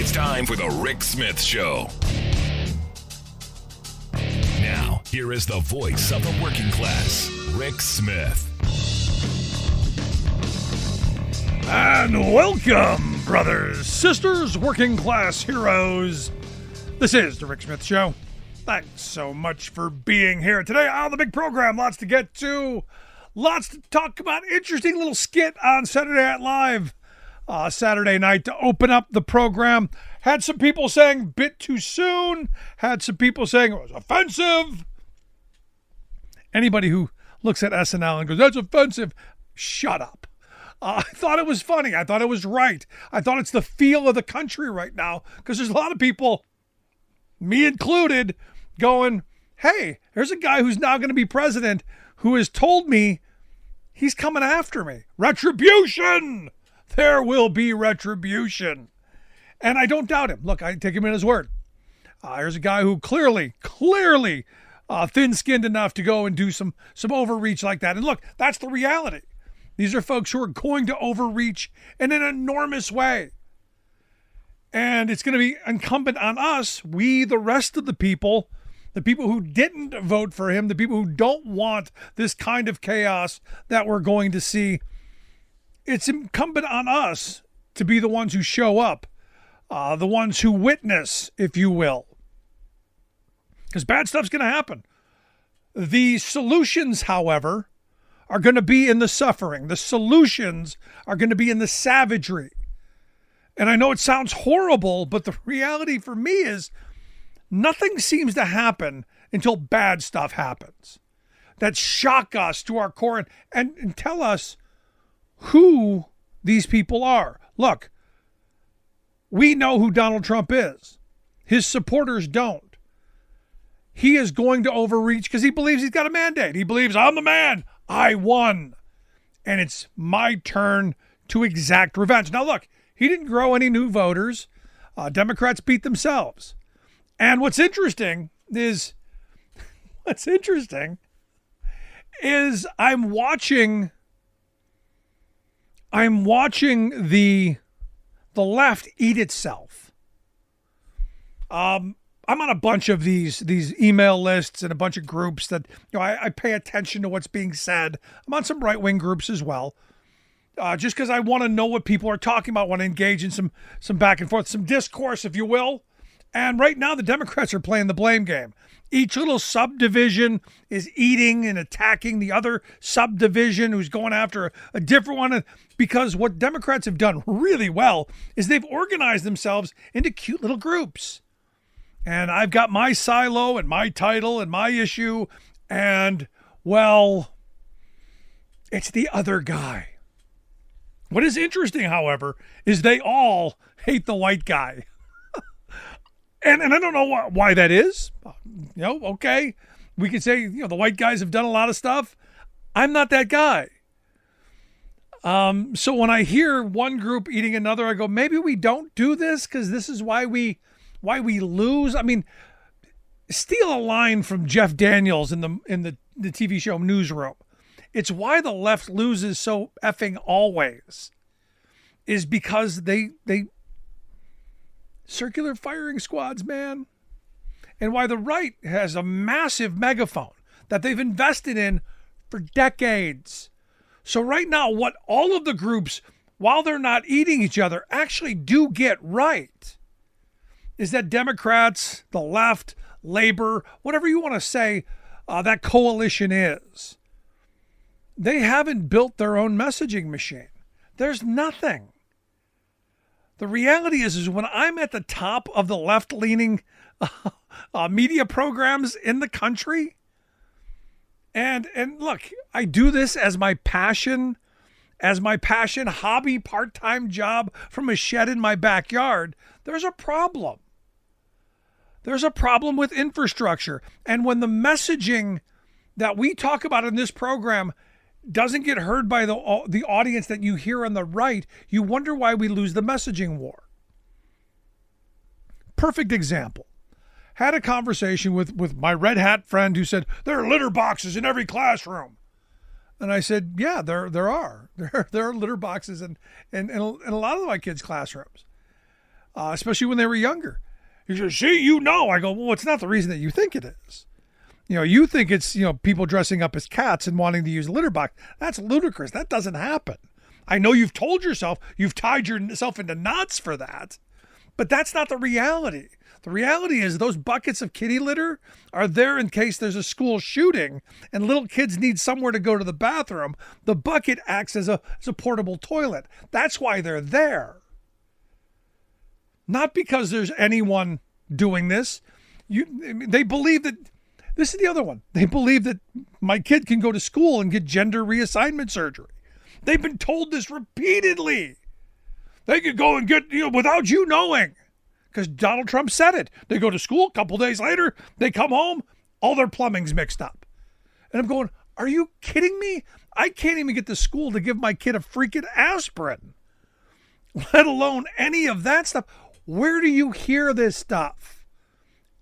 It's time for the Rick Smith Show. Now, here is the voice of the working class, Rick Smith. And welcome, brothers, sisters, working class heroes. This is the Rick Smith Show. Thanks so much for being here today on the big program. Lots to get to. Lots to talk about. Interesting little skit on Saturday Night Live Saturday night to open up the program. Had some people saying bit too soon. Had some people saying it was offensive. Anybody who looks at SNL and goes, that's offensive, shut up. I thought it was funny. I thought it was right. I thought it's the feel of the country right now because there's a lot of people, me included, going, hey, there's a guy who's now going to be president who has told me he's coming after me. Retribution! There will be retribution. And I don't doubt him. Look, I take him at his word. Here's a guy who clearly thin-skinned enough to go and do some overreach like that. And look, that's the reality. These are folks who are going to overreach in an enormous way. And it's going to be incumbent on us, we, the rest of the people who didn't vote for him, the people who don't want this kind of chaos that we're going to see. It's incumbent on us to be the ones who show up, the ones who witness, if you will. Because bad stuff's going to happen. The solutions, however, are going to be in the suffering. The solutions are going to be in the savagery. And I know it sounds horrible, but the reality for me is nothing seems to happen until bad stuff happens. That shock us to our core and tell us who these people are. Look, we know who Donald Trump is. His supporters don't. He is going to overreach because he believes he's got a mandate. He believes, I'm the man. I won. And it's my turn to exact revenge. Now, look, he didn't grow any new voters. Democrats beat themselves. And what's interesting is I'm watching the left eat itself. I'm on a bunch of these email lists and a bunch of groups that, I pay attention to what's being said. I'm on some right-wing groups as well, just because I want to know what people are talking about, want to engage in some back and forth, some discourse, if you will. And right now, the Democrats are playing the blame game. Each little subdivision is eating and attacking the other subdivision who's going after a different one. Because what Democrats have done really well is they've organized themselves into cute little groups. And I've got my silo and my title and my issue. And, well, it's the other guy. What is interesting, however, is they all hate the white guy. And I don't know why that is. Okay. We could say, the white guys have done a lot of stuff. I'm not that guy. So when I hear one group eating another, I go, maybe we don't do this because this is why we lose. I mean, steal a line from Jeff Daniels in the TV show Newsroom. It's why the left loses so effing always is because they circular firing squads, man. And why the right has a massive megaphone that they've invested in for decades. So right now, what all of the groups, while they're not eating each other, actually do get right is that Democrats, the left, labor, whatever you want to say, that coalition is, they haven't built their own messaging machine. There's nothing. The reality is when I'm at the top of the left-leaning media programs in the country, and look, I do this as my passion, hobby, part-time job from a shed in my backyard, there's a problem. There's a problem with infrastructure. And when the messaging that we talk about in this program doesn't get heard by the audience that you hear on the right, you wonder why we lose the messaging war. Perfect example. Had a conversation with my red hat friend who said, there are litter boxes in every classroom. And I said, yeah, there are. There are litter boxes in a lot of my kids' classrooms. especially when they were younger. He says, see, you know. I go, well, it's not the reason that you think it is. You think it's, people dressing up as cats and wanting to use a litter box. That's ludicrous. That doesn't happen. I know you've told yourself, you've tied yourself into knots for that, but that's not the reality. The reality is those buckets of kitty litter are there in case there's a school shooting and little kids need somewhere to go to the bathroom. The bucket acts as a portable toilet. That's why they're there. Not because there's anyone doing this. They believe that, this is the other one. They believe that my kid can go to school and get gender reassignment surgery. They've been told this repeatedly. They could go and get, without you knowing. Because Donald Trump said it. They go to school, a couple days later, they come home, all their plumbing's mixed up. And I'm going, are you kidding me? I can't even get to school to give my kid a freaking aspirin, let alone any of that stuff. Where do you hear this stuff?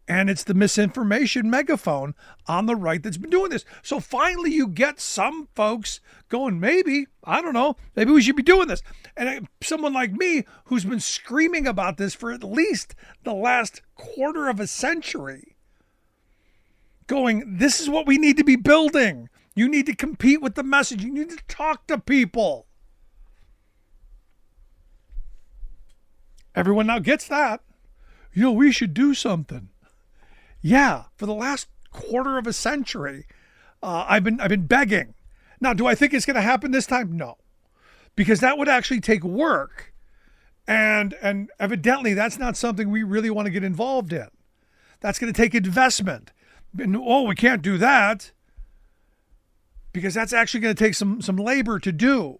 And it's the misinformation megaphone on the right that's been doing this. So finally you get some folks going, maybe, I don't know, maybe we should be doing this. And someone like me who's been screaming about this for at least the last quarter of a century, going, this is what we need to be building. You need to compete with the message. You need to talk to people. Everyone now gets that. We should do something. Yeah, for the last quarter of a century, I've been begging. Now, do I think it's going to happen this time? No, because that would actually take work, and evidently that's not something we really want to get involved in. That's going to take investment. We can't do that because that's actually going to take some labor to do,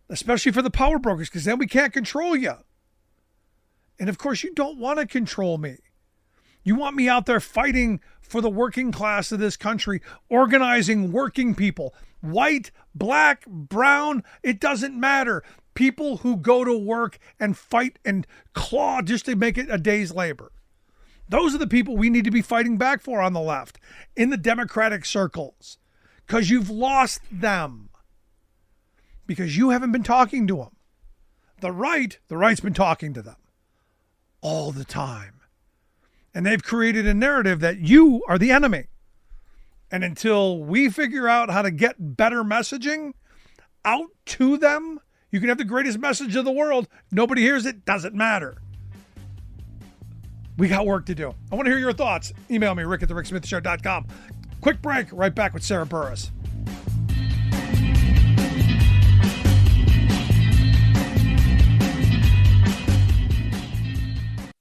especially for the power brokers, because then we can't control you. And of course, you don't want to control me. You want me out there fighting for the working class of this country, organizing working people, white, black, brown, it doesn't matter. People who go to work and fight and claw just to make it a day's labor. Those are the people we need to be fighting back for on the left, in the Democratic circles, because you've lost them, because you haven't been talking to them. The right's been talking to them all the time. And they've created a narrative that you are the enemy. And until we figure out how to get better messaging out to them, you can have the greatest message of the world. If nobody hears it, doesn't matter. We got work to do. I want to hear your thoughts. Email me, rick@thericksmithshow.com. Quick break, right back with Sarah Burris.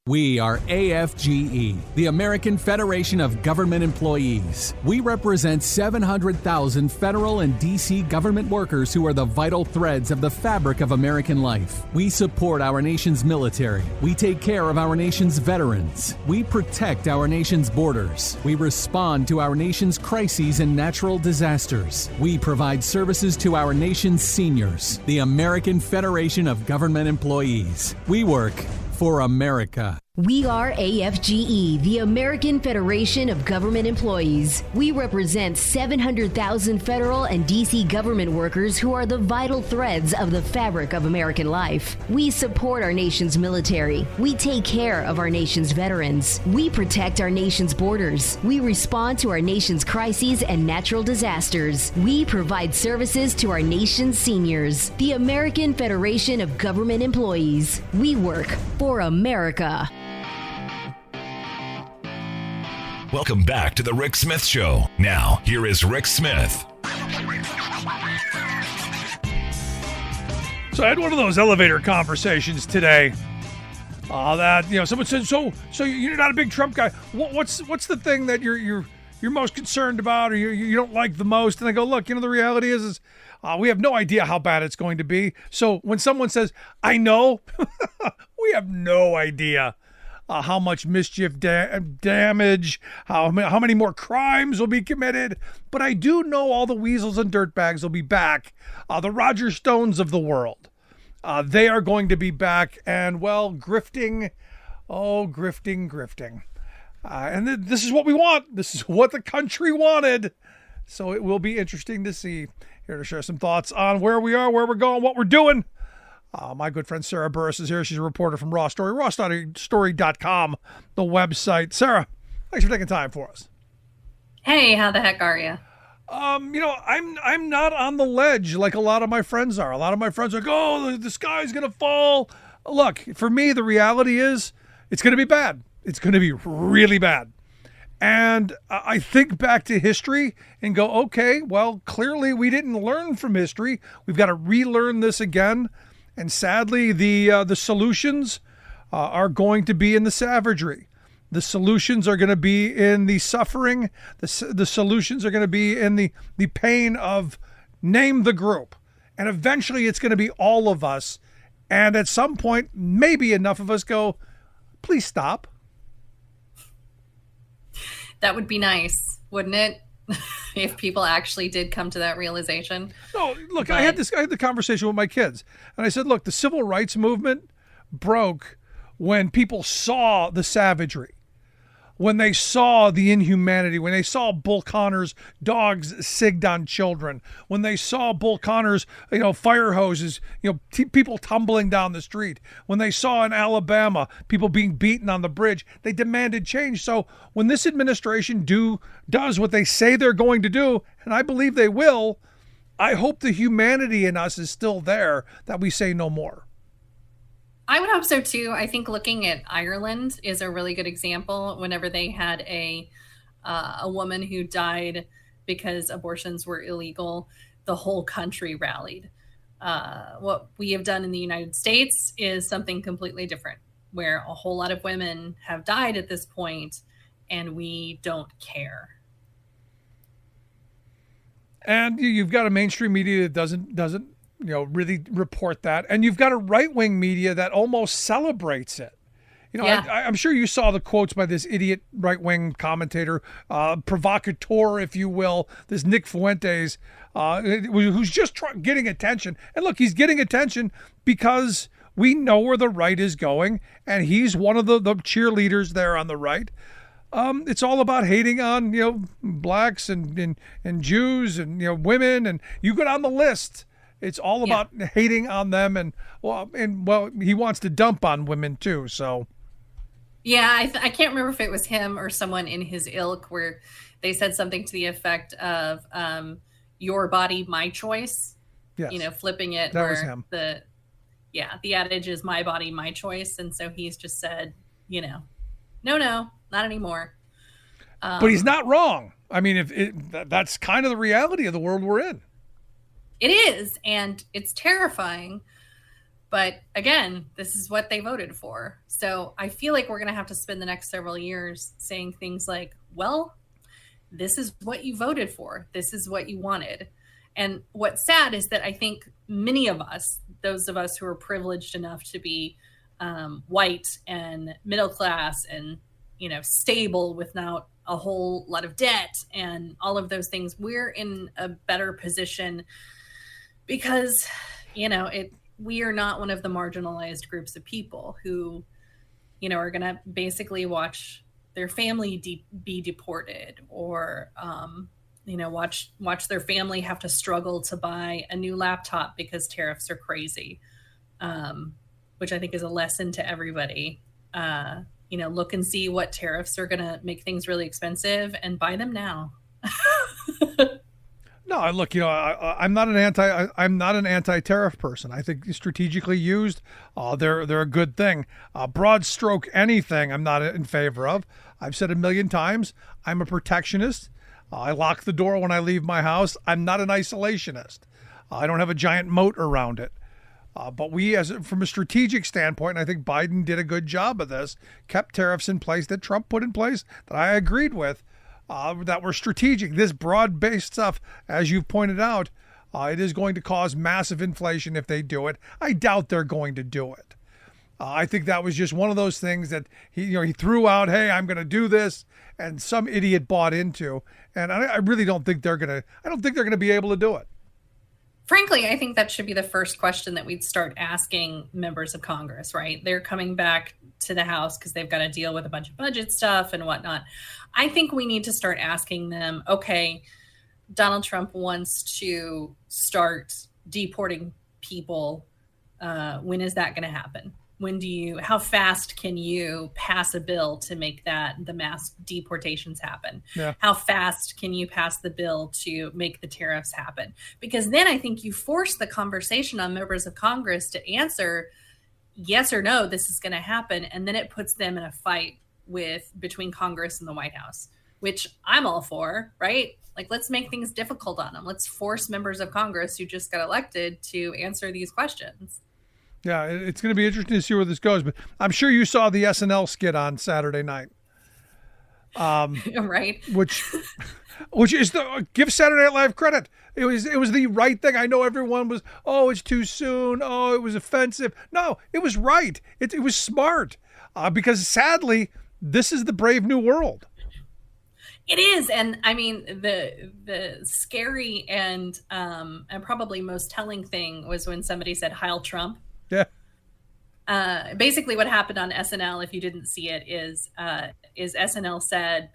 We are AFGE, the American Federation of Government Employees. We represent 700,000 federal and D.C. government workers who are the vital threads of the fabric of American life. We support our nation's military. We take care of our nation's veterans. We protect our nation's borders. We respond to our nation's crises and natural disasters. We provide services to our nation's seniors. The American Federation of Government Employees. We work for America. We are AFGE, the American Federation of Government Employees. We represent 700,000 federal and D.C. government workers who are the vital threads of the fabric of American life. We support our nation's military. We take care of our nation's veterans. We protect our nation's borders. We respond to our nation's crises and natural disasters. We provide services to our nation's seniors. The American Federation of Government Employees. We work for America. Welcome back to the Rick Smith Show. Now, here is Rick Smith. So I had one of those elevator conversations today. That someone said, so you're not a big Trump guy. What's the thing that you're most concerned about, or you don't like the most? And I go, look, the reality is we have no idea how bad it's going to be. So when someone says, I know, we have no idea. How much mischief, damage, how many more crimes will be committed. But I do know all the weasels and dirtbags will be back. The Roger Stones of the world. They are going to be back and, grifting. Oh, grifting. And this is what we want. This is what the country wanted. So it will be interesting to see. Here to share some thoughts on where we are, where we're going, what we're doing. My good friend Sarah Burris is here. She's a reporter from Raw Story, rawstory.com, the website. Sarah, thanks for taking time for us. Hey, how the heck are you? I'm not on the ledge like a lot of my friends are. A lot of my friends are like, oh, the sky's going to fall. Look, for me, the reality is it's going to be bad. It's going to be really bad. And I think back to history and go, okay, well, clearly we didn't learn from history. We've got to relearn this again. And sadly, the solutions are going to be in the savagery. The solutions are going to be in the suffering. The solutions are going to be in the pain of name the group. And eventually it's going to be all of us. And at some point, maybe enough of us go, please stop. That would be nice, wouldn't it? If people actually did come to that realization. No, look, I had the conversation with my kids. And I said, look, the civil rights movement broke when people saw the savagery, when they saw the inhumanity, when they saw Bull Connor's dogs sigged on children, when they saw Bull Connor's, fire hoses, people tumbling down the street, when they saw in Alabama people being beaten on the bridge, they demanded change. So when this administration does what they say they're going to do, and I believe they will, I hope the humanity in us is still there, that we say no more. I would hope so too. I think looking at Ireland is a really good example. Whenever they had a woman who died because abortions were illegal, the whole country rallied. What we have done in the United States is something completely different, where a whole lot of women have died at this point, and we don't care. And you've got a mainstream media that doesn't really report that. And you've got a right-wing media that almost celebrates it. Yeah. I'm sure you saw the quotes by this idiot right-wing commentator, provocateur, if you will, this Nick Fuentes, who's just getting attention. And look, he's getting attention because we know where the right is going, and he's one of the cheerleaders there on the right. It's all about hating on, blacks and Jews and, women, and you go down the list. It's all about hating on them, and he wants to dump on women too. So, yeah, I can't remember if it was him or someone in his ilk where they said something to the effect of "your body, my choice." Yes. Flipping it. That was him. The adage is "my body, my choice," and so he's just said, no, not anymore. But he's not wrong. I mean, that's kind of the reality of the world we're in. It is, and it's terrifying. But again, this is what they voted for. So I feel like we're going to have to spend the next several years saying things like, well, this is what you voted for. This is what you wanted. And what's sad is that I think many of us, those of us who are privileged enough to be white and middle class and, stable without a whole lot of debt and all of those things, we're in a better position because, we are not one of the marginalized groups of people who, are going to basically watch their family be deported or, watch their family have to struggle to buy a new laptop because tariffs are crazy, which I think is a lesson to everybody. Look and see what tariffs are going to make things really expensive and buy them now. No, look, I'm not an anti-tariff person. I think strategically used, they're a good thing. Broad stroke anything, I'm not in favor of. I've said a million times, I'm a protectionist. I lock the door when I leave my house. I'm not an isolationist. I don't have a giant moat around it. But from a strategic standpoint, I think Biden did a good job of this, kept tariffs in place that Trump put in place that I agreed with. That were strategic. This broad-based stuff, as you've pointed out, it is going to cause massive inflation if they do it. I doubt they're going to do it. I think that was just one of those things that he threw out, hey, I'm going to do this, and some idiot bought into. And I really don't think they're going to be able to do it. Frankly, I think that should be the first question that we'd start asking members of Congress, right? They're coming back to the House because they've got to deal with a bunch of budget stuff and whatnot. I think we need to start asking them, okay, Donald Trump wants to start deporting people when is that going to happen? How fast can you pass a bill to make the mass deportations happen? Yeah. How fast can you pass the bill to make the tariffs happen? Because then I think you force the conversation on members of Congress to answer yes or no, this is going to happen. And then it puts them in a fight between Congress and the White House, which I'm all for, right? Like, let's make things difficult on them. Let's force members of Congress who just got elected to answer these questions. Yeah, it's going to be interesting to see where this goes. But I'm sure you saw the SNL skit on Saturday night. Right. Which is give Saturday Night Live credit. It was the right thing. I know everyone was, it's too soon. Oh, it was offensive. No, it was right. It was smart. Because sadly, this is the brave new world. It is. And I mean, the scary and probably most telling thing was when somebody said Heil Trump. Yeah. Basically what happened on SNL, if you didn't see it, is SNL said,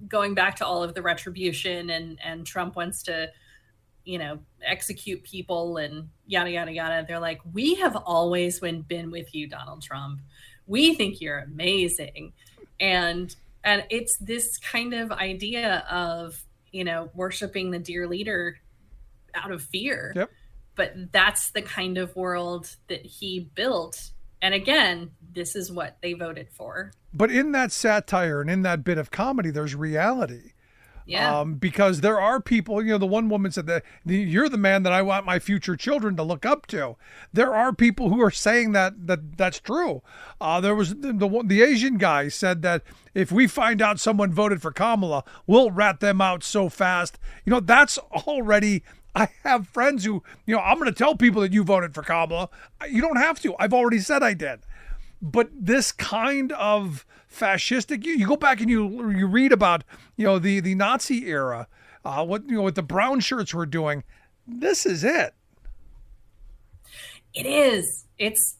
going back to all of the retribution and Trump wants to, execute people and yada, yada, yada. They're like, we have always been with you, Donald Trump. We think you're amazing. And it's this kind of idea of, worshiping the dear leader out of fear. Yep. But that's the kind of world that he built. And again, this is what they voted for. But in that satire and in that bit of comedy, there's reality. Yeah. Because there are people, the one woman said that you're the man that I want my future children to look up to. There are people who are saying that's true. There was the Asian guy said that if we find out someone voted for Kamala, we'll rat them out so fast. That's already, I have friends who, I'm going to tell people that you voted for Kamala. You don't have to. I've already said I did. But this kind of fascistic, you go back and you read about, the Nazi era, what the brown shirts were doing. This is it. It is. It's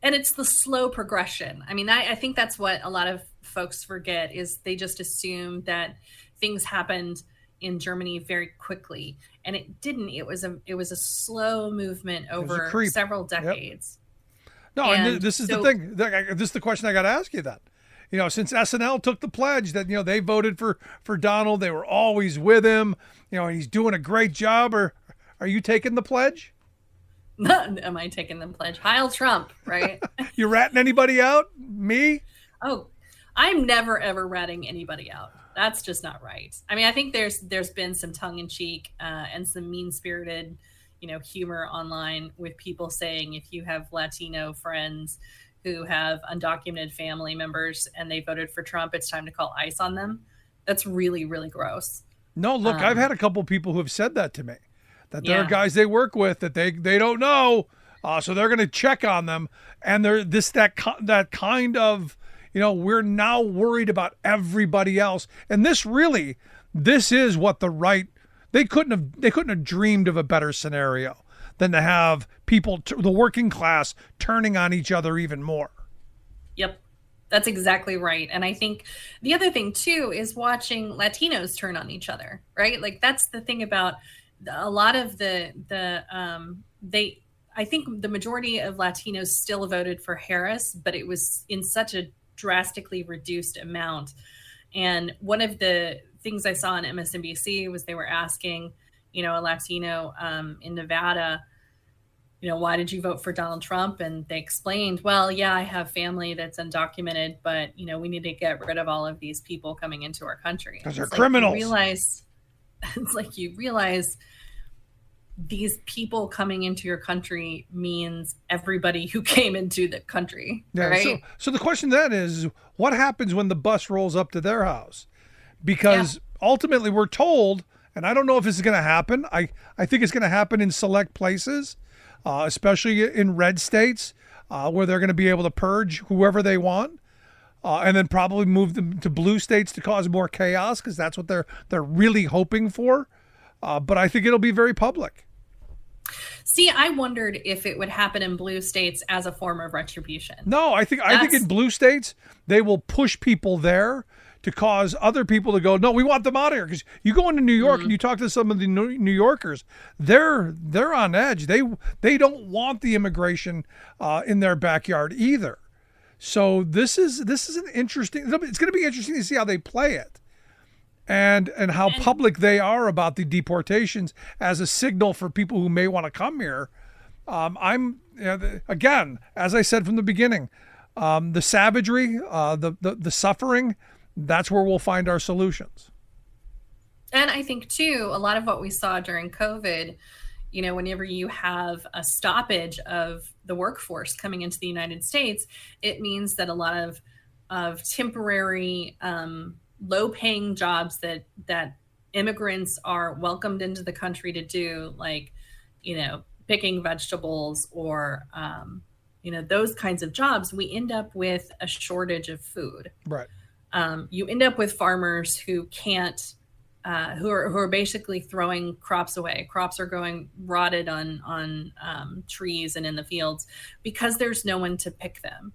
the slow progression. I mean, I think that's what a lot of folks forget is they just assume that things happened in Germany very quickly, and it didn't. It was a slow movement over several decades. Yep. No, and this is the thing. This is the question I got to ask you then. Since SNL took the pledge that, they voted for Donald, they were always with him, and he's doing a great job. Or are you taking the pledge? Am I taking the pledge? Heil Trump, right? You ratting anybody out? Me? Oh, I'm never, ever ratting anybody out. That's just not right. I mean, I think there's been some tongue-in-cheek and some mean-spirited, humor online with people saying if you have Latino friends who have undocumented family members and they voted for Trump, it's time to call ICE on them. That's really, really gross. No, look, I've had a couple of people who have said that to me, that there are guys they work with that they don't know, so they're going to check on them, and they're that kind of, we're now worried about everybody else, and this is what the right. They couldn't have dreamed of a better scenario than to have people, the working class, turning on each other even more. Yep, that's exactly right. And I think the other thing too is watching Latinos turn on each other, right? Like that's the thing about a lot of I think the majority of Latinos still voted for Harris, but it was in such a drastically reduced amount. And one of the things I saw on MSNBC was they were asking, a Latino in Nevada, why did you vote for Donald Trump? And they explained, well, yeah, I have family that's undocumented, but, we need to get rid of all of these people coming into our country. Because they're criminals. It's like you realize these people coming into your country means everybody who came into the country, right? So the question then is, what happens when the bus rolls up to their house? Because ultimately we're told, and I don't know if this is going to happen. I think it's going to happen in select places, especially in red states, where they're going to be able to purge whoever they want, and then probably move them to blue states to cause more chaos, because that's what they're really hoping for. But I think it'll be very public. See, I wondered if it would happen in blue states as a form of retribution. No, I think in blue states they will push people there to cause other people to go, no, we want them out of here. Because you go into New York and you talk to some of the New Yorkers, they're on edge. They don't want the immigration in their backyard either. So this is an interesting. It's going to be interesting to see how they play it, and how public they are about the deportations as a signal for people who may want to come here. Again, as I said from the beginning, the savagery, the suffering, that's where we'll find our solutions. And I think too, a lot of what we saw during COVID, whenever you have a stoppage of the workforce coming into the United States, it means that a lot of temporary, low-paying jobs that immigrants are welcomed into the country to do, like, picking vegetables or, those kinds of jobs, we end up with a shortage of food. Right. You end up with farmers who can't, who are basically throwing crops away. Crops are going rotted on trees and in the fields because there's no one to pick them.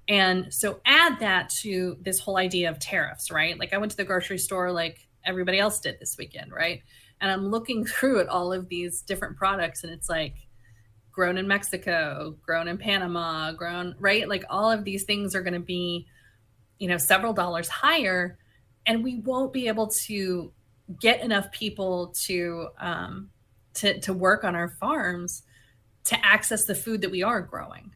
And so add that to this whole idea of tariffs, right? Like, I went to the grocery store like everybody else did this weekend, right? And I'm looking through at all of these different products, and it's like grown in Mexico, grown in Panama, right? Like, all of these things are going to be, several dollars higher, and we won't be able to get enough people to work on our farms to access the food that we are growing.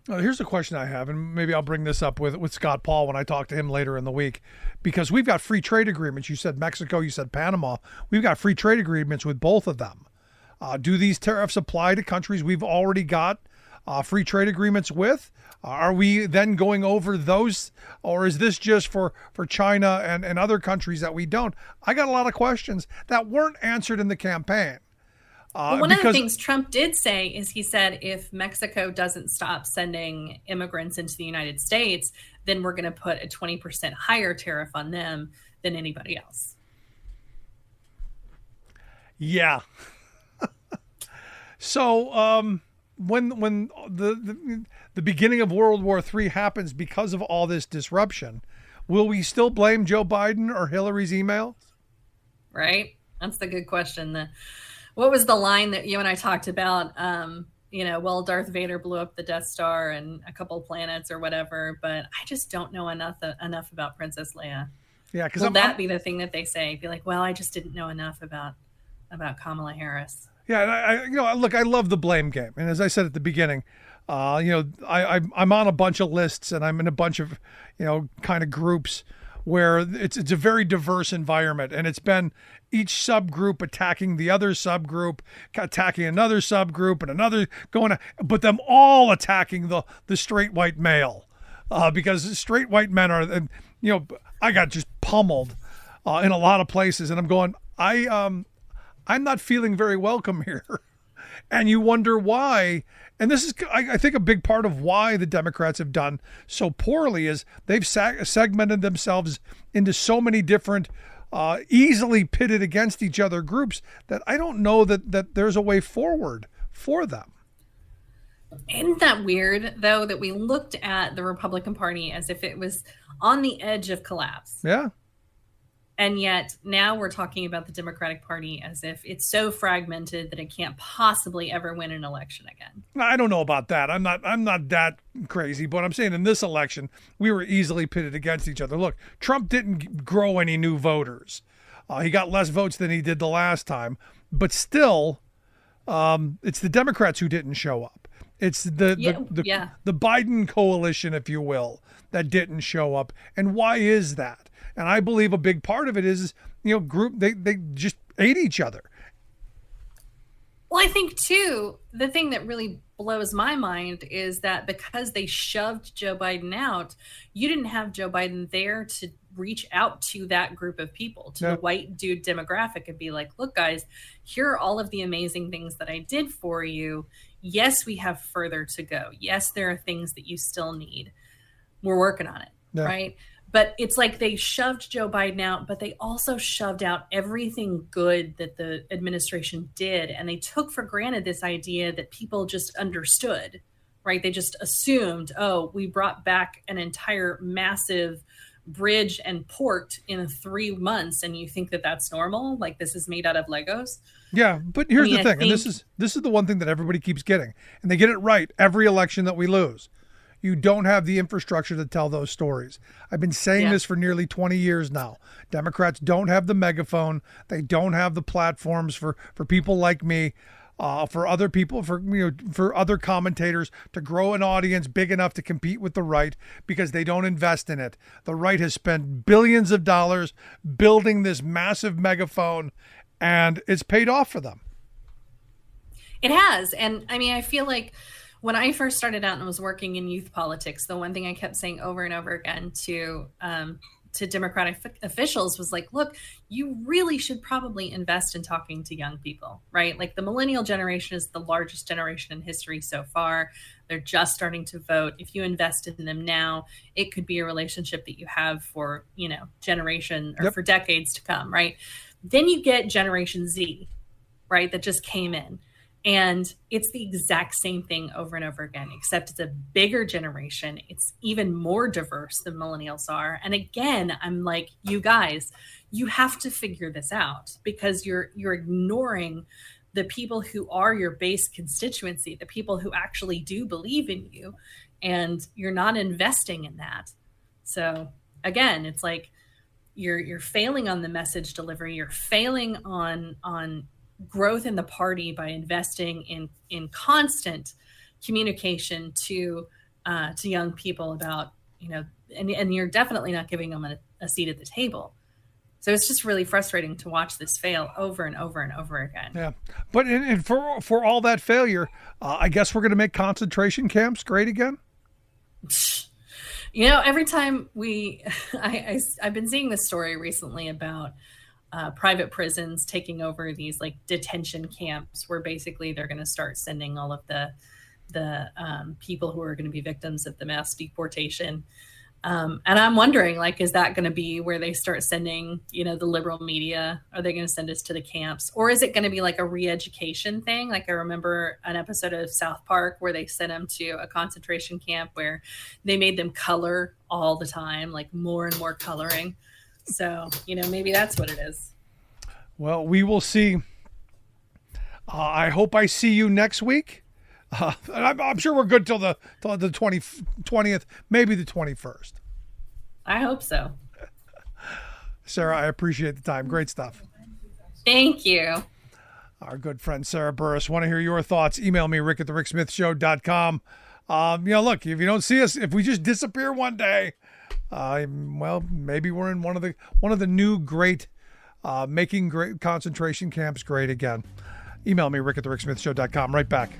Here's a question I have, and maybe I'll bring this up with Scott Paul when I talk to him later in the week, because we've got free trade agreements. You said Mexico, you said Panama. We've got free trade agreements with both of them. Do these tariffs apply to countries we've already got free trade agreements with? Are we then going over those, or is this just for China and other countries that we don't? I got a lot of questions that weren't answered in the campaign. One of the things Trump did say is, he said, if Mexico doesn't stop sending immigrants into the United States, then we're going to put a 20% higher tariff on them than anybody else. Yeah. So when the beginning of World War III happens because of all this disruption, will we still blame Joe Biden or Hillary's emails? Right. That's the good question. What was the line that you and I talked about? Well, Darth Vader blew up the Death Star and a couple planets or whatever, but I just don't know enough about Princess Leia. Yeah, because will that be the thing that they say? Be like, well, I just didn't know enough about Kamala Harris. Yeah, look, I love the blame game, and as I said at the beginning, I'm on a bunch of lists, and I'm in a bunch of kind of groups where it's a very diverse environment, and it's been each subgroup attacking the other subgroup, attacking another subgroup, and another but them all attacking the straight white male, because straight white men are, I got just pummeled in a lot of places, and I'm going, I'm not feeling very welcome here. And you wonder why. And this is, I think, a big part of why the Democrats have done so poorly is they've segmented themselves into so many different, easily pitted against each other groups that I don't know that there's a way forward for them. Isn't that weird, though, that we looked at the Republican Party as if it was on the edge of collapse? Yeah. And yet now we're talking about the Democratic Party as if it's so fragmented that it can't possibly ever win an election again. I don't know about that. I'm not that crazy, but I'm saying in this election, we were easily pitted against each other. Look, Trump didn't grow any new voters. He got less votes than he did the last time, but still, it's the Democrats who didn't show up. It's the Biden coalition, if you will, that didn't show up. And why is that? And I believe a big part of it is, they just ate each other. Well, I think, too, the thing that really blows my mind is that because they shoved Joe Biden out, you didn't have Joe Biden there to reach out to that group of people, to the white dude demographic, and be like, look, guys, here are all of the amazing things that I did for you. Yes, we have further to go. Yes, there are things that you still need. We're working on it, right? But it's like they shoved Joe Biden out, but they also shoved out everything good that the administration did. And they took for granted this idea that people just understood, right? They just assumed, oh, we brought back an entire massive bridge and port in 3 months, and you think that that's normal? Like this is made out of Legos? Yeah, but here's the thing, and this is the one thing that everybody keeps getting, and they get it right every election that we lose. You don't have the infrastructure to tell those stories. I've been saying this for nearly 20 years now. Democrats don't have the megaphone. They don't have the platforms for people like me, for other people, for other commentators to grow an audience big enough to compete with the right, because they don't invest in it. The right has spent billions of dollars building this massive megaphone, and it's paid off for them. It has. And I mean, I feel like when I first started out and was working in youth politics, the one thing I kept saying over and over again to Democratic officials was like, look, you really should probably invest in talking to young people, right? Like the millennial generation is the largest generation in history so far. They're just starting to vote. If you invest in them now, it could be a relationship that you have for, generation or for decades to come, right? Then you get Generation Z, right? That just came in. And it's the exact same thing over and over again, except it's a bigger generation. It's even more diverse than millennials are. And again, I'm like, you guys, you have to figure this out, because you're ignoring the people who are your base constituency, the people who actually do believe in you, and you're not investing in that. So again, it's like you're failing on the message delivery. You're failing on growth in the party by investing in constant communication to young people about, and you're definitely not giving them a seat at the table. So it's just really frustrating to watch this fail over and over and over again. Yeah. But and for all that failure, I guess we're going to make concentration camps great again. Every time I've been seeing this story recently about private prisons taking over these like detention camps, where basically they're going to start sending all of the people who are going to be victims of the mass deportation. And I'm wondering, like, is that going to be where they start sending, the liberal media? Are they going to send us to the camps? Or is it going to be like a re-education thing? Like I remember an episode of South Park where they sent them to a concentration camp where they made them color all the time, like more and more coloring. So, maybe that's what it is. Well, we will see. I hope I see you next week. I'm sure we're good till the 20th, maybe the 21st. I hope so. Sarah, I appreciate the time. Great stuff. Thank you. Our good friend Sarah Burris. Want to hear your thoughts? Email me, rick@thericksmithshow.com. Look, if you don't see us, if we just disappear one day, maybe we're in one of the new great, making great concentration camps great again. Email me, rick@thericksmithshow.com. Right back.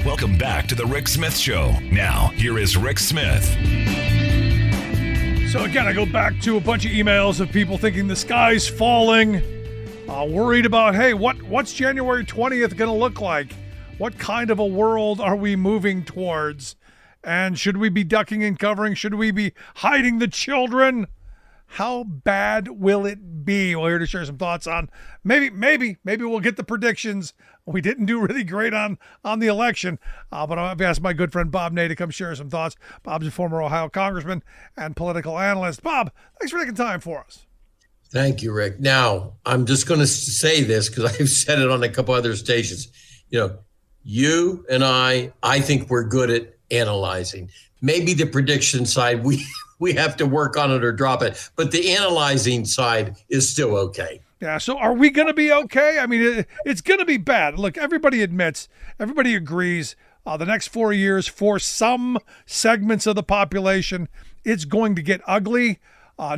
Welcome back to the Rick Smith Show. Now, here is Rick Smith. So again, I go back to a bunch of emails of people thinking the sky's falling, worried about, hey, what's January 20th going to look like? What kind of a world are we moving towards? And should we be ducking and covering? Should we be hiding the children? How bad will it be? Well, here to share some thoughts on maybe we'll get the predictions. We didn't do really great on the election, but I've asked my good friend Bob Ney to come share some thoughts. Bob's a former Ohio congressman and political analyst. Bob, thanks for taking time for us. Thank you, Rick. Now, I'm just going to say this because I've said it on a couple other stations. You and I think we're good at analyzing. Maybe the prediction side, we have to work on it or drop it, but the analyzing side is still okay. Yeah, so are we going to be okay? I mean, it's going to be bad. Look, everybody agrees, the next 4 years, for some segments of the population, it's going to get ugly.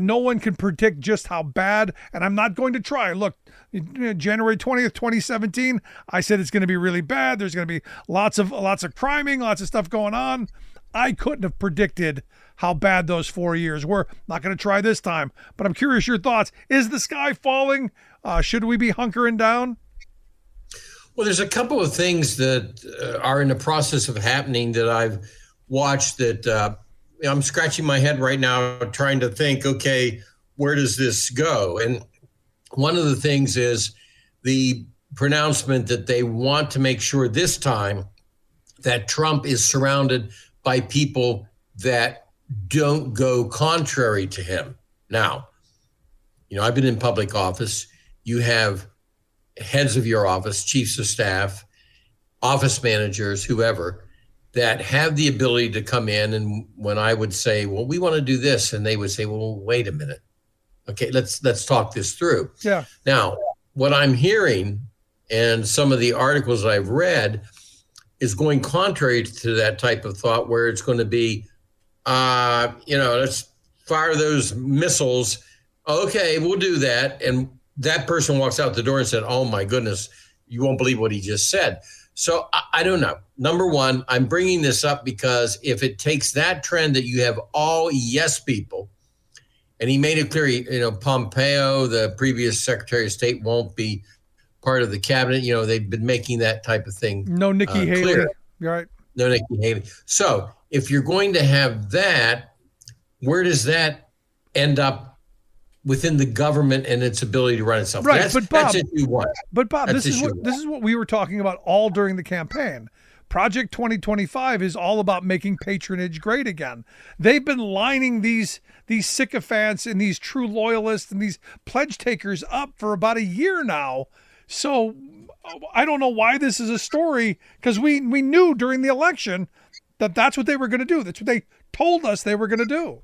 No one can predict just how bad, and I'm not going to try. Look, January 20th, 2017, I said it's going to be really bad. There's going to be lots of criming, lots of stuff going on. I couldn't have predicted how bad those 4 years were. Not going to try this time, but I'm curious your thoughts. Is the sky falling? Should we be hunkering down? Well, there's a couple of things that are in the process of happening that I've watched that I'm scratching my head right now trying to think, okay, where does this go? And one of the things is the pronouncement that they want to make sure this time that Trump is surrounded by people that don't go contrary to him. Now, I've been in public office. You have heads of your office, chiefs of staff, office managers, whoever, that have the ability to come in. And when I would say, well, we want to do this, and they would say, well, wait a minute. Okay, let's talk this through. Yeah. Now, what I'm hearing and some of the articles I've read is going contrary to that type of thought, where it's going to be, let's fire those missiles. Okay, we'll do that. And that person walks out the door and said, oh my goodness, you won't believe what he just said. So I don't know. Number one, I'm bringing this up because if it takes that trend that you have all yes people, and he made it clear, Pompeo, the previous Secretary of State, won't be part of the cabinet. They've been making that type of thing. No Nikki Haley. Clear. You're right. No Nikki Haley. So if you're going to have that, where does that end up within the government and its ability to run itself? Right, that's issue one. But Bob, this is what we were talking about all during the campaign. Project 2025 is all about making patronage great again. They've been lining these sycophants and these true loyalists and these pledge takers up for about a year now. So I don't know why this is a story, because we knew during the election that that's what they were going to do. That's what they told us they were going to do.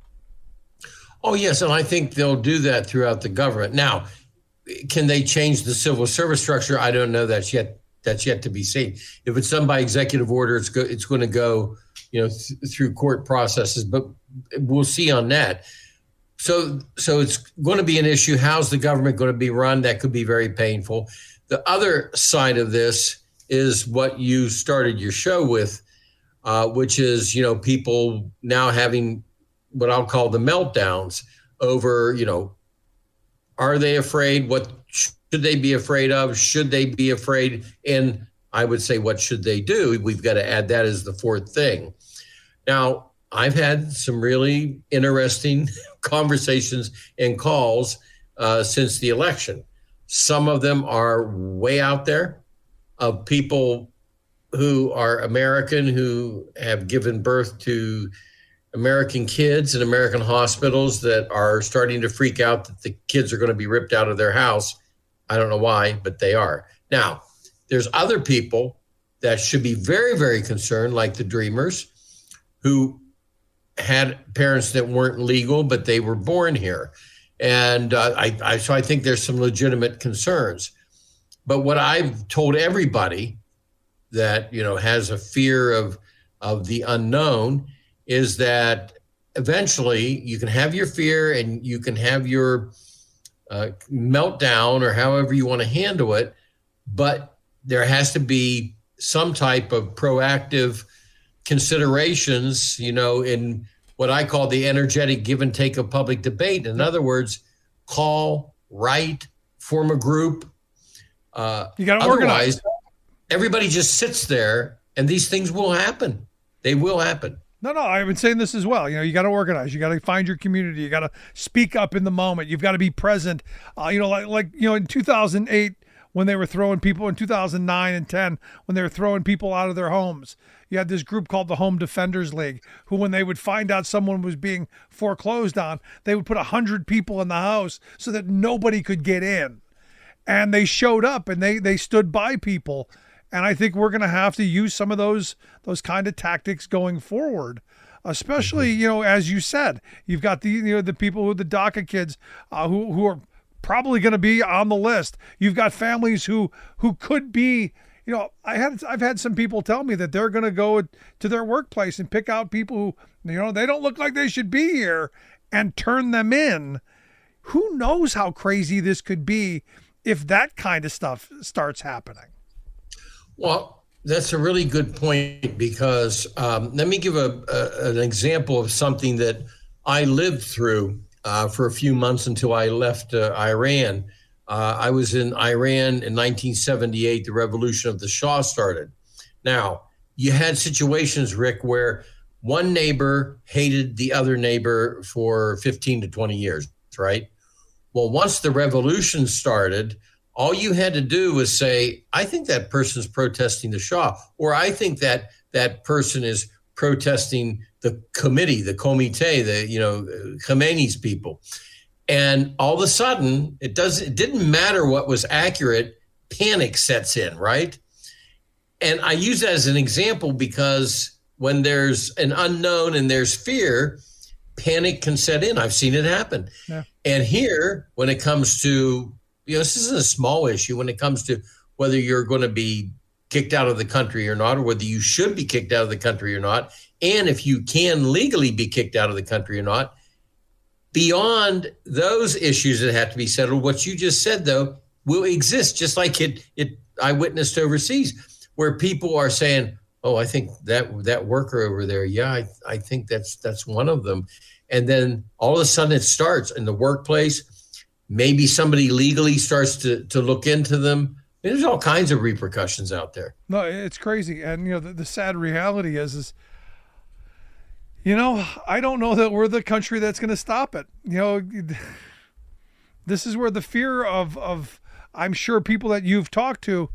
Oh, yes, and I think they'll do that throughout the government. Now, can they change the civil service structure? I don't know. That's yet to be seen. If it's done by executive order, it's going to go, through court processes. But we'll see on that. So it's going to be an issue. How's the government going to be run? That could be very painful. The other side of this is what you started your show with, which is, people now having what I'll call the meltdowns over, are they afraid? What should they be afraid of? Should they be afraid? And I would say, what should they do? We've got to add that as the fourth thing. Now, I've had some really interesting conversations and calls since the election. Some of them are way out there, of people who are American, who have given birth to American kids in American hospitals, that are starting to freak out that the kids are going to be ripped out of their house. I don't know why, but they are. Now, there's other people that should be very, very concerned, like the Dreamers, who had parents that weren't legal, but they were born here. And so I think there's some legitimate concerns. But what I've told everybody that, has a fear of the unknown is that eventually you can have your fear and you can have your meltdown, or however you want to handle it, but there has to be some type of proactive considerations, in what I call the energetic give and take of public debate. In other words, call, write, form a group. You got to organize. Everybody just sits there, and these things will happen. They will happen. No, I've been saying this as well. You got to organize. You got to find your community. You got to speak up in the moment. You've got to be present. In 2008, when they were throwing people, in 2009 and 10, when they were throwing people out of their homes, you had this group called the Home Defenders League, who, when they would find out someone was being foreclosed on, they would put 100 people in the house so that nobody could get in. And they showed up and they stood by people. And I think we're going to have to use some of those kind of tactics going forward, especially, as you said, you've got the people who the DACA kids who are probably going to be on the list. You've got families who could be, I've had some people tell me that they're going to go to their workplace and pick out people who, they don't look like they should be here, and turn them in. Who knows how crazy this could be if that kind of stuff starts happening? Well, that's a really good point, because let me give an example of something that I lived through for a few months until I left Iran. I was in Iran in 1978. The revolution of the Shah started. Now, you had situations, Rick, where one neighbor hated the other neighbor for 15 to 20 years, right? Well, once the revolution started, all you had to do was say, I think that person's protesting the Shah, or I think that that person is protesting the committee, the Comité, Khomeini's people. And all of a sudden, it didn't matter what was accurate, panic sets in, right? And I use that as an example because when there's an unknown and there's fear, panic can set in. I've seen it happen. Yeah. And here, when it comes to, this isn't a small issue, when it comes to whether you're going to be kicked out of the country or not, or whether you should be kicked out of the country or not, and if you can legally be kicked out of the country or not, beyond those issues that have to be settled, what you just said, though, will exist, just like I witnessed overseas, where people are saying, oh, I think that worker over there, yeah, I think that's one of them. And then all of a sudden it starts in the workplace. Maybe somebody legally starts to look into them. There's all kinds of repercussions out there. No, it's crazy. And, the sad reality is, I don't know that we're the country that's going to stop it. This is where the fear of I'm sure people that you've talked to,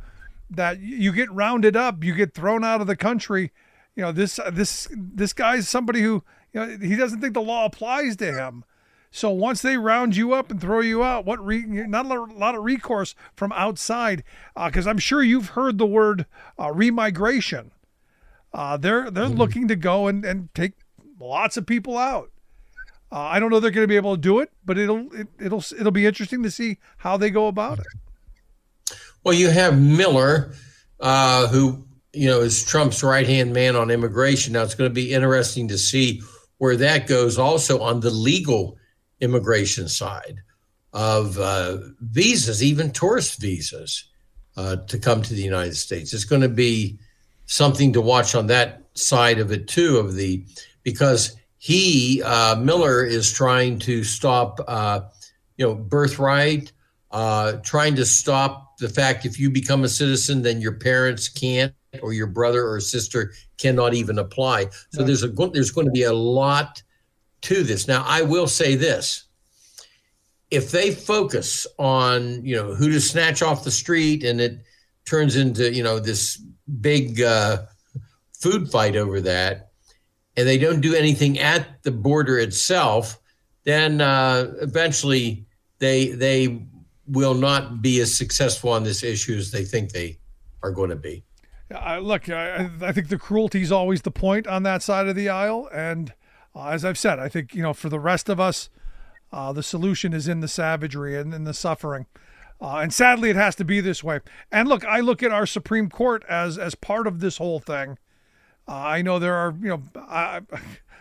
that you get rounded up, you get thrown out of the country. This guy's somebody who, he doesn't think the law applies to him. So once they round you up and throw you out, not a lot of recourse from outside, because I'm sure you've heard the word remigration. They're looking to go and take lots of people out. I don't know they're going to be able to do it, but it'll be interesting to see how they go about it. Well, you have Miller, who is Trump's right-hand man on immigration. Now it's going to be interesting to see where that goes. Also on the legal immigration side of visas, even tourist visas, to come to the United States. It's going to be something to watch on that side of it too, because Miller is trying to stop, birthright, trying to stop the fact if you become a citizen, then your parents can't, or your brother or sister cannot even apply. So there's going to be a lot to this. Now, I will say this. If they focus on, who to snatch off the street and it turns into, this big food fight over that, and they don't do anything at the border itself, then eventually they will not be as successful on this issue as they think they are going to be. Look, I think the cruelty is always the point on that side of the aisle. And as I've said, I think, for the rest of us, the solution is in the savagery and in the suffering. And sadly, it has to be this way. And look, I look at our Supreme Court as part of this whole thing. I know there are,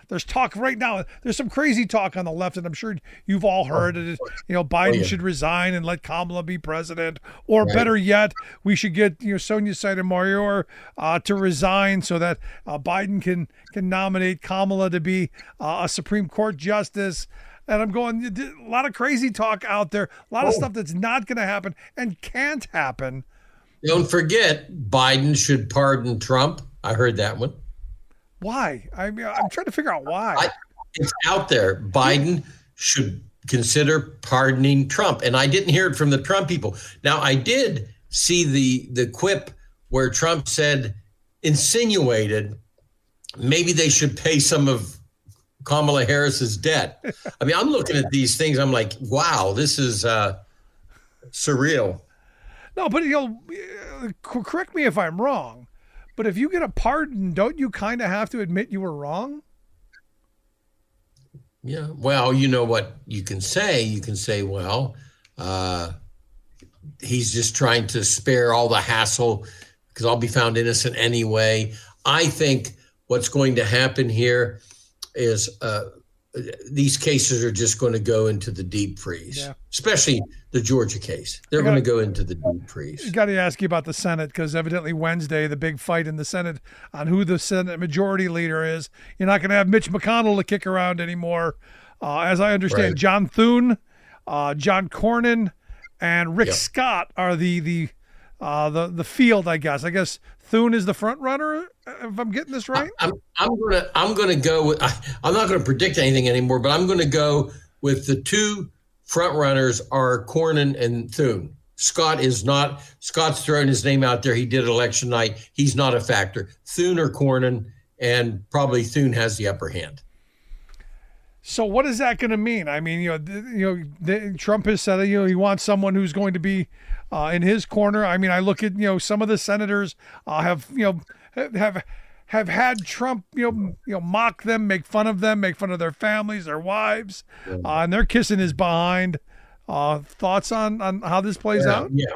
there's talk right now. There's some crazy talk on the left, and I'm sure you've all heard it. Biden should resign and let Kamala be president, or better yet, we should get Sonia Sotomayor to resign so that Biden can nominate Kamala to be a Supreme Court justice. And I'm going, a lot of crazy talk out there, a lot of stuff that's not going to happen and can't happen. Don't forget, Biden should pardon Trump. I heard that one. Why? I'm trying to figure out why. It's out there. Biden should consider pardoning Trump. And I didn't hear it from the Trump people. Now, I did see the quip where Trump insinuated maybe they should pay some of Kamala Harris's debt. I mean, I'm looking at these things. I'm like, wow, this is surreal. No, but correct me if I'm wrong. But if you get a pardon, don't you kind of have to admit you were wrong? Yeah. Well, you know what you can say? You can say, well, he's just trying to spare all the hassle because I'll be found innocent anyway. I think what's going to happen here is these cases are just going to go into the deep freeze, especially the Georgia case. They're going to go into the deep freeze. I got to ask you about the Senate, because evidently Wednesday, the big fight in the Senate on who the Senate majority leader is. You're not going to have Mitch McConnell to kick around anymore. As I understand, John Thune, John Cornyn, and Rick Scott are the field, I guess. I guess Thune is the front runner, if I'm getting this right. I'm gonna go with. I'm not going to predict anything anymore, but I'm going to go with the two front runners are Cornyn and Thune. Scott's throwing his name out there. He did election night. He's not a factor. Thune or Cornyn, and probably Thune has the upper hand. So what is that going to mean? I mean, Trump has said that, he wants someone who's going to be in his corner. I mean, I look at, some of the senators have had Trump, mock them, make fun of them, make fun of their families, their wives, and they're kissing his behind. Thoughts on how this plays out? Yeah,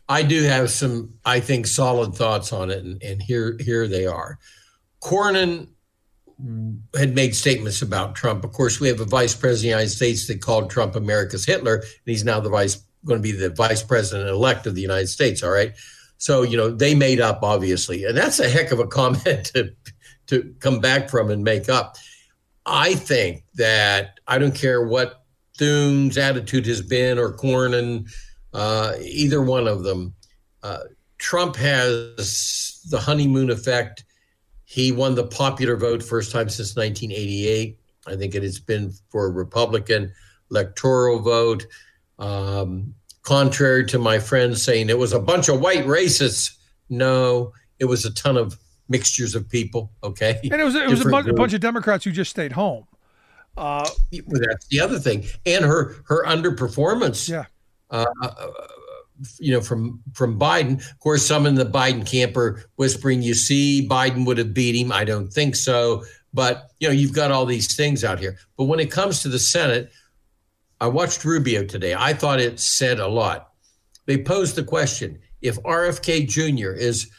I do have some, I think, solid thoughts on it, and here they are. Cornyn had made statements about Trump. Of course, we have a vice president of the United States that called Trump America's Hitler, and he's now going to be the vice president-elect of the United States, all right? So, they made up, obviously, and that's a heck of a comment to come back from and make up. I think that I don't care what Thune's attitude has been, or Cornyn, either one of them. Trump has the honeymoon effect. He won the popular vote first time since 1988. I think it has been for a Republican electoral vote. Contrary to my friends saying it was a bunch of white racists. No, it was a ton of mixtures of people. Okay. And it was a bunch of Democrats who just stayed home. That's the other thing, and her underperformance. Yeah. From Biden. Of course, some in the Biden camp are whispering, "You see, Biden would have beat him." I don't think so, but you've got all these things out here. But when it comes to the Senate, I watched Rubio today. I thought it said a lot. They posed the question: if RFK Jr. is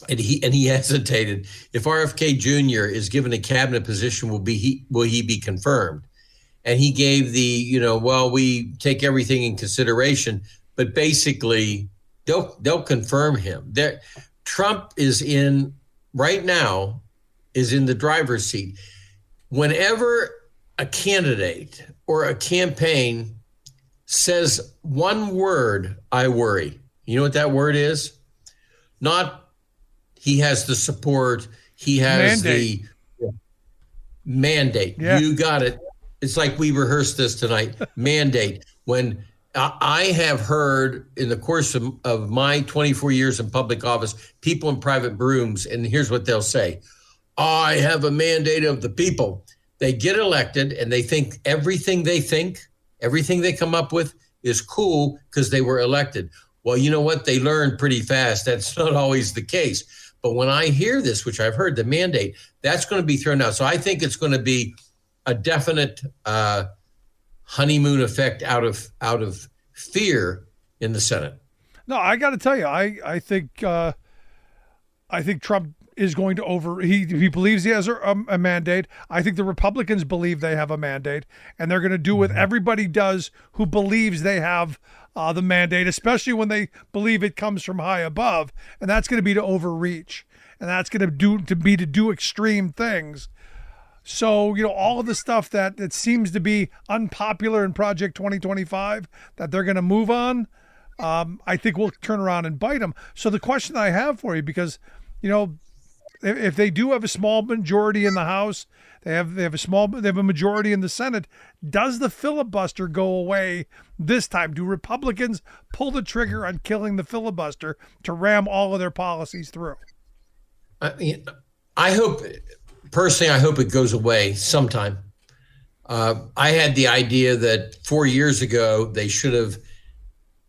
and he hesitated. If RFK Jr. is given a cabinet position, will he be confirmed? And he gave the, we take everything in consideration, but basically they'll confirm him. Trump is right now in the driver's seat. Whenever a candidate or a campaign says one word, I worry. You know what that word is? Not he has the support. He has the mandate. Yeah. You got it. It's like we rehearsed this tonight. Mandate. When I have heard in the course of my 24 years in public office, people in private rooms, and here's what they'll say: I have a mandate of the people. They get elected and they think, everything they come up with is cool because they were elected. Well, you know what? They learn pretty fast. That's not always the case. But when I hear this, which I've heard, the mandate, that's going to be thrown out. So I think it's going to be a definite honeymoon effect out of fear in the Senate. No, I got to tell you, I think Trump is going to he believes he has a mandate. I think the Republicans believe they have a mandate, and they're going to do what everybody does who believes they have the mandate, especially when they believe it comes from high above, and that's going to be to overreach, and that's going to do extreme things. So, all of the stuff that seems to be unpopular in Project 2025 that they're going to move on, I think will turn around and bite them. So the question I have for you, because, if they do have a small majority in the House, they have a majority in the Senate, does the filibuster go away this time? Do Republicans pull the trigger on killing the filibuster to ram all of their policies through? I hope it goes away sometime. I had the idea that 4 years ago they should have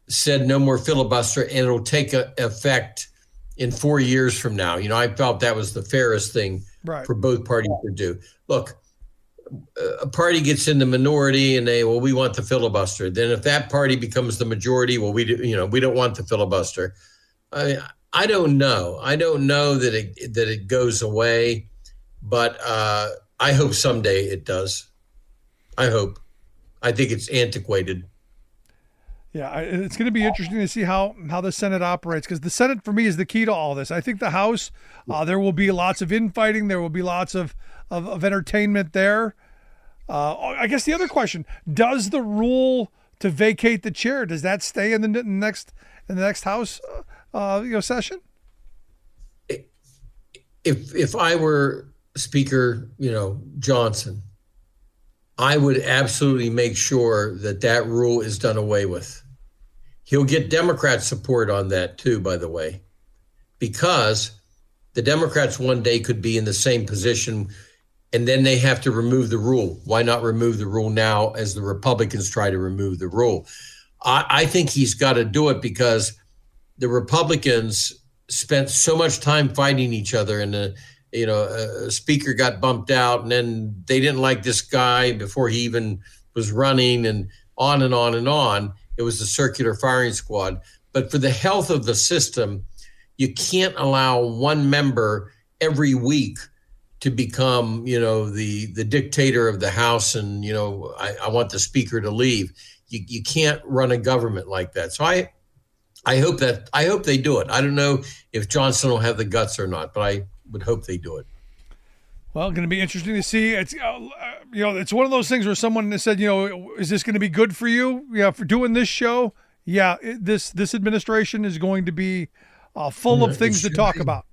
said no more filibuster, and it'll take effect in 4 years from now. I felt that was the fairest thing for both parties to do. Look, a party gets in the minority and we want the filibuster. Then if that party becomes the majority, we don't want the filibuster. I don't know. I don't know that it goes away, but I hope someday it does. I hope. I think it's antiquated. Yeah, it's going to be interesting to see how the Senate operates, because the Senate, for me, is the key to all this. I think the House, there will be lots of infighting. There will be lots of entertainment there. I guess the other question, does the rule to vacate the chair, does that stay in the next House session? If I were Speaker, Johnson, I would absolutely make sure that rule is done away with. He'll get Democrat support on that too, by the way, because the Democrats one day could be in the same position and then they have to remove the rule. Why not remove the rule now as the Republicans try to remove the rule? I think he's got to do it because the Republicans spent so much time fighting each other, and a speaker got bumped out, and then they didn't like this guy before he even was running, and on and on and on. It was the circular firing squad. But for the health of the system, you can't allow one member every week to become, the dictator of the House, and I want the speaker to leave. You can't run a government like that. So I hope they do it. I don't know if Johnson will have the guts or not, but I would hope they do it. Well, going to be interesting to see. It's it's one of those things where someone has said, is this going to be good for you? Yeah, for doing this show. Yeah, this administration is going to be full of things to talk about.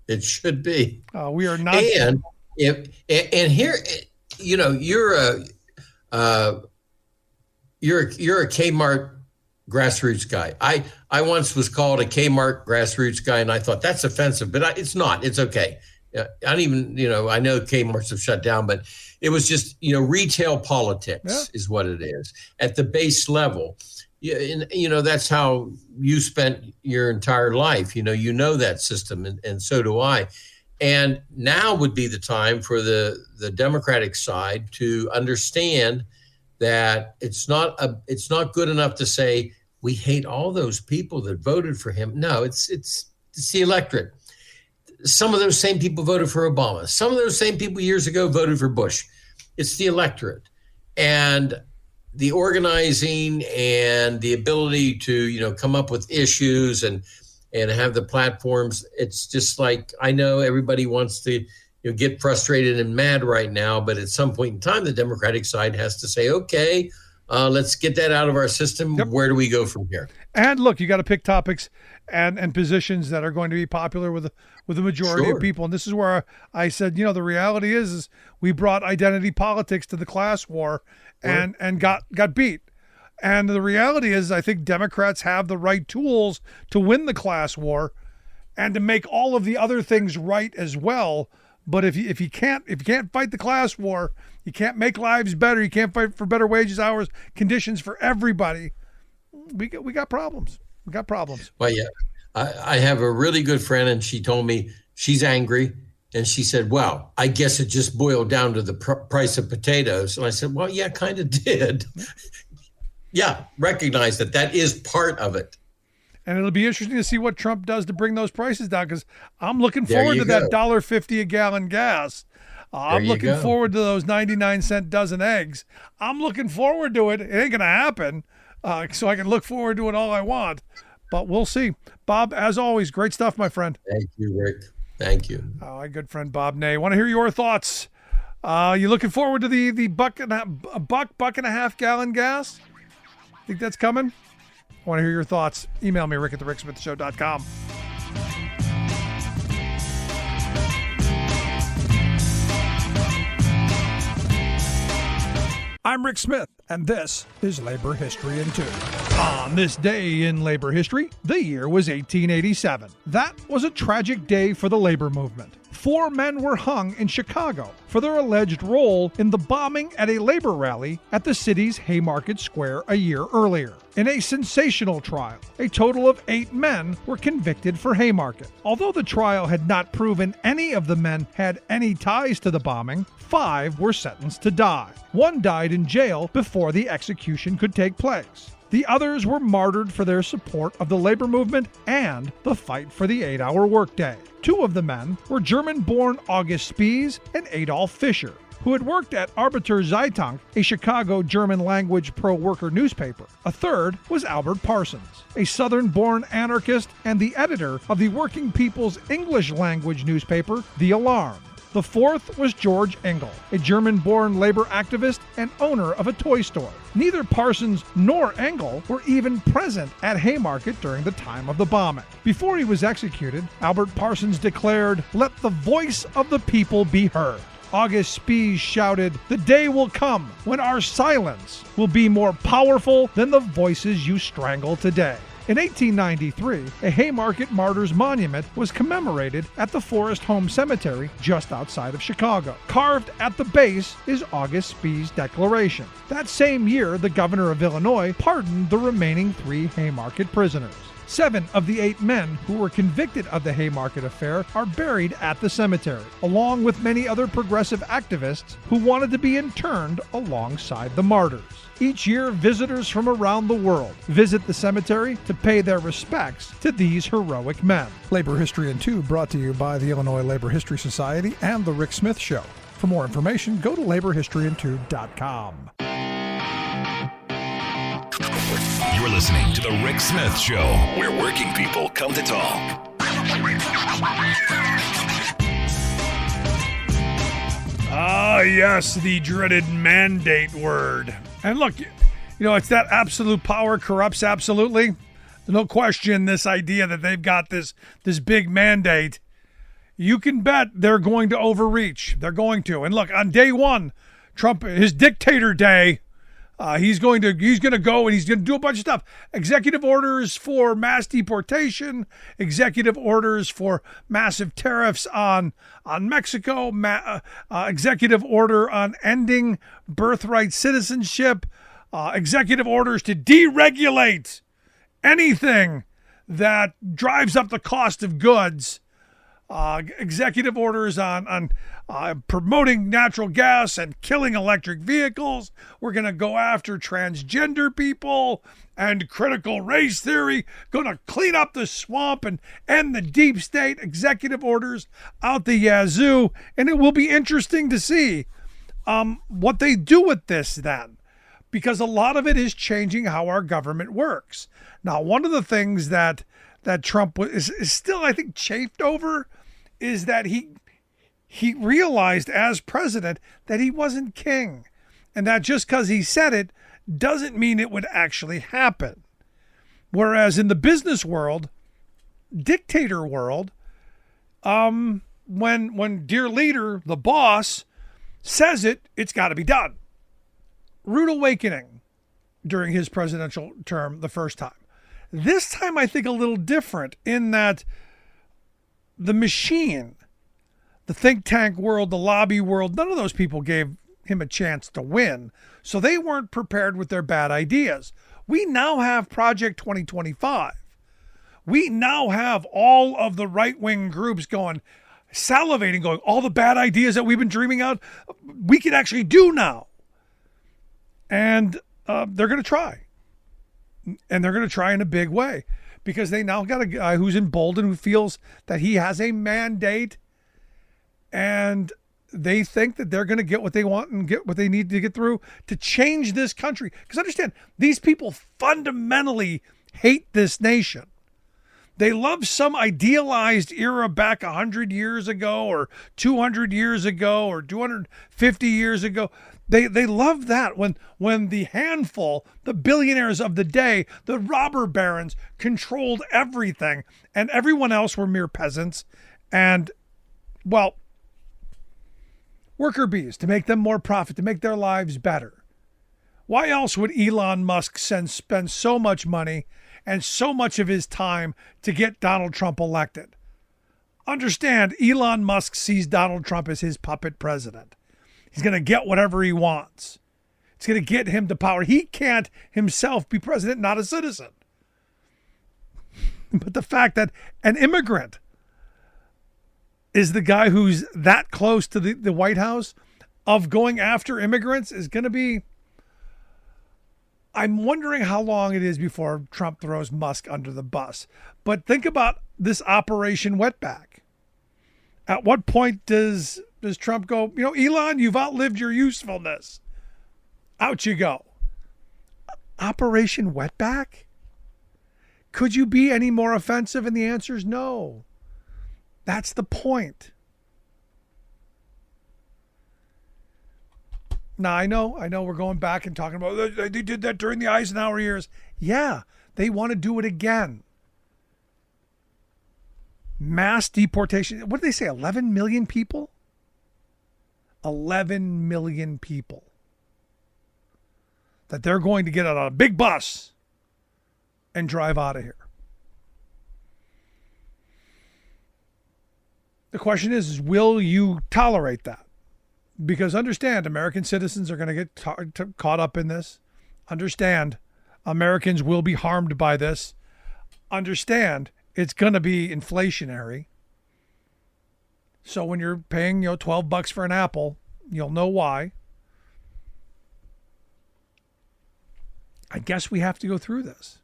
It should be. We are not. And here, you're a Kmart grassroots guy. I once was called a Kmart grassroots guy, and I thought that's offensive, but it's not. It's okay. I don't even, I know Kmart's have shut down, but it was just, retail politics is what it is at the base level. Yeah, and that's how you spent your entire life. You know that system, and so do I. And now would be the time for the Democratic side to understand that it's not good enough to say we hate all those people that voted for him. No, it's the electorate. Some of those same people voted for Obama. Some of those same people years ago voted for Bush. It's the electorate. And the organizing and the ability to, come up with issues and have the platforms. It's just like, I know everybody wants to get frustrated and mad right now, but at some point in time, the Democratic side has to say, okay, let's get that out of our system. Yep. Where do we go from here? And look, you got to pick topics and positions that are going to be popular with the majority of people. And this is where I said, the reality is we brought identity politics to the class war and got beat. And the reality is, I think Democrats have the right tools to win the class war and to make all of the other things right as well. But if you can't fight the class war, you can't make lives better. You can't fight for better wages, hours, conditions for everybody. We got problems. We got problems. Well, yeah, I have a really good friend, and she told me she's angry. And she said, well, I guess it just boiled down to the price of potatoes. And I said, well, yeah, kind of did. Yeah, recognize that is part of it. And it'll be interesting to see what Trump does to bring those prices down, because I'm looking forward to that $1.50 a gallon gas. I'm looking forward to those 99-cent dozen eggs. I'm looking forward to it. It ain't going to happen, so I can look forward to it all I want. But we'll see. Bob, as always, great stuff, my friend. Thank you, Rick. Thank you. My good friend Bob Ney. Want to hear your thoughts? You looking forward to the buck and a half gallon gas? Think that's coming? I want to hear your thoughts. Email me, rick@thericksmithshow.com. I'm Rick Smith, and this is Labor History in 2. On this day in labor history, the year was 1887. That was a tragic day for the labor movement. 4 men were hung in Chicago for their alleged role in the bombing at a labor rally at the city's Haymarket Square a year earlier. In a sensational trial, a total of 8 men were convicted for Haymarket. Although the trial had not proven any of the men had any ties to the bombing, 5 were sentenced to die. 1 died in jail before the execution could take place. The others were martyred for their support of the labor movement and the fight for the 8-hour workday. 2 of the men were German-born August Spies and Adolf Fischer, who had worked at Arbeiter Zeitung, a Chicago German-language pro-worker newspaper. A third was Albert Parsons, a Southern-born anarchist and the editor of the working people's English-language newspaper, The Alarm. The fourth was George Engel, a German-born labor activist and owner of a toy store. Neither Parsons nor Engel were even present at Haymarket during the time of the bombing. Before he was executed, Albert Parsons declared, "Let the voice of the people be heard." August Spies shouted, "The day will come when our silence will be more powerful than the voices you strangle today." In 1893, a Haymarket Martyrs Monument was commemorated at the Forest Home Cemetery just outside of Chicago. Carved at the base is August Spies' declaration. That same year, the governor of Illinois pardoned the remaining 3 Haymarket prisoners. 7 of the 8 men who were convicted of the Haymarket affair are buried at the cemetery, along with many other progressive activists who wanted to be interned alongside the martyrs. Each year, visitors from around the world visit the cemetery to pay their respects to these heroic men. Labor History in 2 brought to you by the Illinois Labor History Society and The Rick Smith Show. For more information, go to laborhistoryin2.com. You're listening to The Rick Smith Show, where working people come to talk. Ah, yes, the dreaded mandate word. And look, it's that absolute power corrupts absolutely. There's no question this idea that they've got this big mandate. You can bet they're going to overreach. They're going to. And look, on day one, Trump, his dictator day, he's going to go and he's going to do a bunch of stuff. Executive orders for mass deportation, executive orders for massive tariffs on Mexico, executive order on ending birthright citizenship, executive orders to deregulate anything that drives up the cost of goods. Executive orders on promoting natural gas and killing electric vehicles. We're going to go after transgender people and critical race theory. Going to clean up the swamp and end the deep state. Executive orders out the yazoo. And it will be interesting to see what they do with this then, because a lot of it is changing how our government works. Now, one of the things that Trump is still, I think, chafed over is that he realized as president that he wasn't king, and that just because he said it doesn't mean it would actually happen. Whereas in the business world, dictator world, when dear leader, the boss, says it, it's got to be done. Rude awakening during his presidential term the first time. This time, I think a little different in that the machine, the think tank world, the lobby world, none of those people gave him a chance to win. So they weren't prepared with their bad ideas. We now have Project 2025. We now have all of the right-wing groups salivating, going, all the bad ideas that we've been dreaming out, we can actually do now. And they're going to try. And they're going to try in a big way, because they now got a guy who's emboldened, who feels that he has a mandate, and they think that they're going to get what they want and get what they need to get through to change this country. Because understand, these people fundamentally hate this nation. They love some idealized era back 100 years ago or 200 years ago or 250 years ago. They love that when the handful, the billionaires of the day, the robber barons controlled everything and everyone else were mere peasants and, well, worker bees to make them more profit, to make their lives better. Why else would Elon Musk spend so much money and so much of his time to get Donald Trump elected? Understand, Elon Musk sees Donald Trump as his puppet president. He's going to get whatever he wants. It's going to get him to power. He can't himself be president, not a citizen. But the fact that an immigrant is the guy who's that close to the White House of going after immigrants is going to be... I'm wondering how long it is before Trump throws Musk under the bus. But think about this Operation Wetback. At what point does Trump go, Elon, you've outlived your usefulness. Out you go. Operation Wetback? Could you be any more offensive? And the answer is no. That's the point. Now, I know we're going back and talking about they did that during the Eisenhower years. Yeah, they want to do it again. Mass deportation. What did they say, 11 million people? 11 million people that they're going to get on a big bus and drive out of here. The question is will you tolerate that? Because understand, American citizens are going to get caught up in this. Understand, Americans will be harmed by this. Understand, it's going to be inflationary. So when you're paying, $12 for an apple, you'll know why. I guess we have to go through this.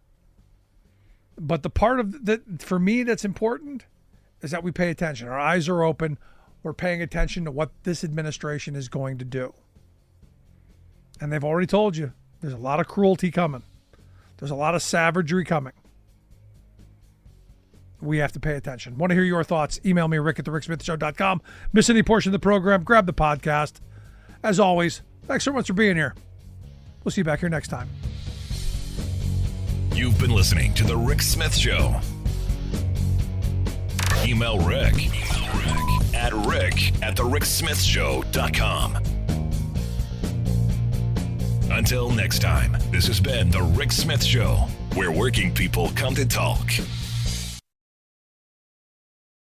But the part of that for me that's important is that we pay attention. Our eyes are open. We're paying attention to what this administration is going to do. And they've already told you there's a lot of cruelty coming. There's a lot of savagery coming. We have to pay attention. Want to hear your thoughts? Email me, rick@thericksmithshow.com. Miss any portion of the program, grab the podcast. As always, thanks so much for being here. We'll see you back here next time. You've been listening to The Rick Smith Show. Email Rick at rick@thericksmithshow.com. Until next time, this has been The Rick Smith Show, where working people come to talk.